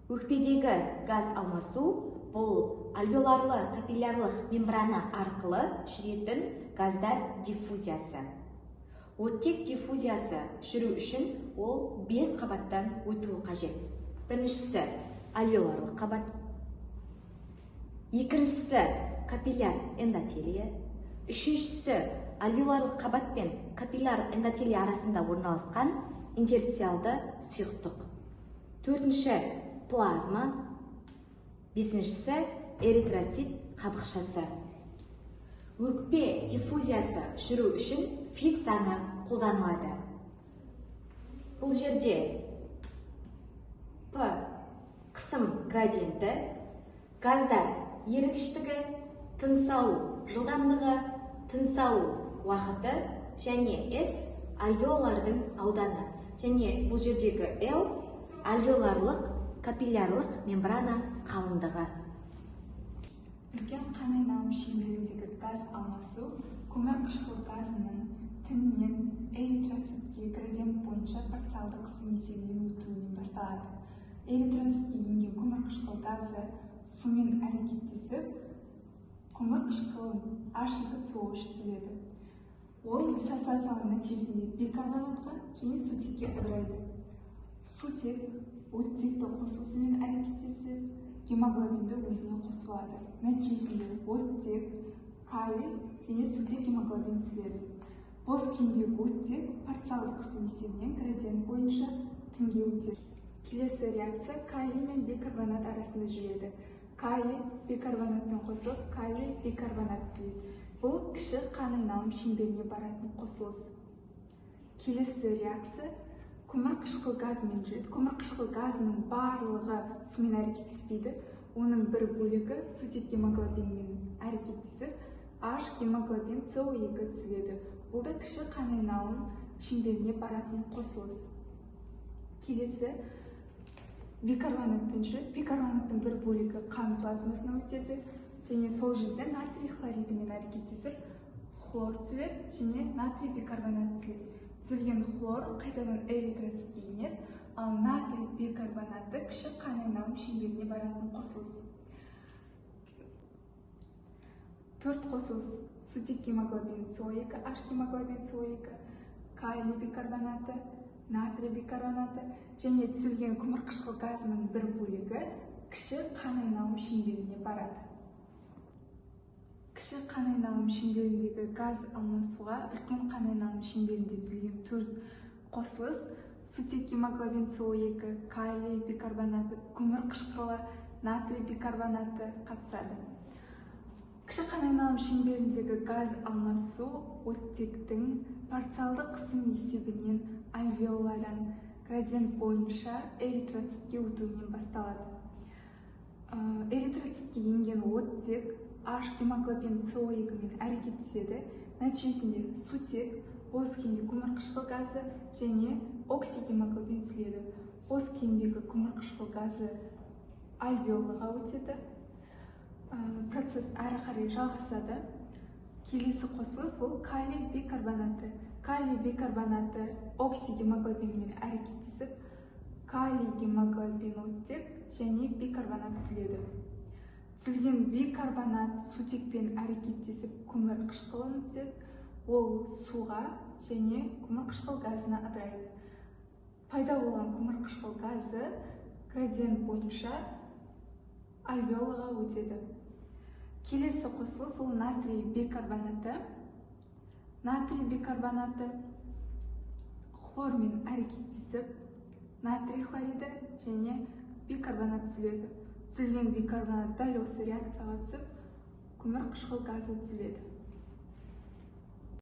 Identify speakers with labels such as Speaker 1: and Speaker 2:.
Speaker 1: Өкпедегі газ алмасу бұл альвеоларлы капиллярлық мембрана арқылы жүретін газдар диффузиясы. Оттек диффузиясы жүру үшін ол 5 қабаттан өтуі қажет. Біріншісі альвеоларлық қабат, екіншісі капилляр эндотелия, үшіншісі альвеоларлық қабат пен капилляр эндотелия арасында орналасқан интерстициалды сұйықтық, төртінші плазма, бесіншісі эритроцит қабықшасы. Өкпе диффузиясы жүру үшін Фиг заңы қолданылады. Бұл жерде П қысым градиенті, газдар ерігіштігі, тыныс алу жылдамдығы, тыныс алу уақыты және С альвеолардың ауданы, және бұл жердегі Л альвеоларлық капиллярлық мембрана қалыңдығы.
Speaker 2: Үлкен қан айналым шеңберіндегі газ алмасу көмірқышқыл газының тіннен эритроцитке градиент бойынша парциалды қысым есебінен өтуінен басталады. Эритроцитке енген көмірқышқыл газы сумен әрекеттесіп, көмірқышқыл H2CO3 түзіледі. Ол диссоциациялау нәтижесінде бикарбонатқа және сутекке ыдырайды. Сутек оттекті қосылысымен әрекеттесіп, гемоглобинді өзіне қосылады. Нәтижесінде оттек, калий және сутек гемоглобин түзіледі. Бос күйіндегі оттек парциалды қысым есебінен градиент бойынша тінге өтеді. Келесі реакция калий мен бикарбонат арасында жүреді. Калий бикарбонатпен қосылып, калий бикарбонат түзіледі. Бұл кіші қан айналым шеңберіне баратын қосылыс. Келесі реакция көмірқышқыл газымен жүреді. Көмірқышқыл газының барлығы сумен әрекеттеспейді. Оның бір бөлігі сутек гемоглобинмен әрекеттесіп, H гемоглобин CO2 түзіледі. Бұл да кіші қан айналым шеңберіне баратын қосылыс. Келесі бикарбонатпен жүреді. Бикарбонаттың бір бөлігі қан плазмасына өтеді және сол жерде натрий хлоридімен әрекеттесіп, хлор түзіледі және натрий бикарбонат түзіледі. Түзілген хлор қайтадан эритроцитке енеді, ал натрий бикарбонаты кіші қан айналым шеңберіне баратын қосылыс. Төрт қосылыс: сутек гемоглобин CO2, H гемоглобин CO2, калий бикарбонаты, натрий бикарбонаты және түзілген көмірқышқыл газының бір бөлігі кіші қан айналым шеңберіне барады. Кіші қан айналым шеңберіндегі газ алмасуға үлкен қан айналым шеңберінде түзілген төрт қосылыс: сутек гемоглобин CO2, калий бикарбонаты, көмірқышқылы натрий бикарбонаты қатысады. Кіші қан айналым шеңберіндегі газ алмасу оттектің парциалды қысым есебінен альвеолардан градиент бойынша эритроцитке өтуінен басталады. Эритроцитке енген оттек H гемоглобин CO2 мен әрекеттеседі. Нәтижесінде сутек, бос күйінде көмірқышқыл газы және оксигемоглобин түзіледі. Бос күйіндегі көмірқышқыл газы альвеолаға өтеді. Процесс әрі қарай жалғасады. Келесі қосылыс ол калий бикарбонаты. Калий бикарбонаты оксигемоглобинмен әрекеттесіп, калий гемоглобин оттек және бикарбонат түзіледі. Түзілген бикарбонат сутекпен әрекеттесіп көмірқышқылын түзеді. Ол суға және көмірқышқыл газына ыдырайды. Пайда болған көмірқышқыл газы градиент бойынша альвеолаға өтеді. Келесі қосылыс ол натрий бикарбонаты. Натрий бикарбонаты хлормен әрекеттесіп, натрий хлориді және бикарбонат түзіледі. Түзілген бикарбонат дәл осы реакцияға түсіп, көмірқышқыл газы түзіледі.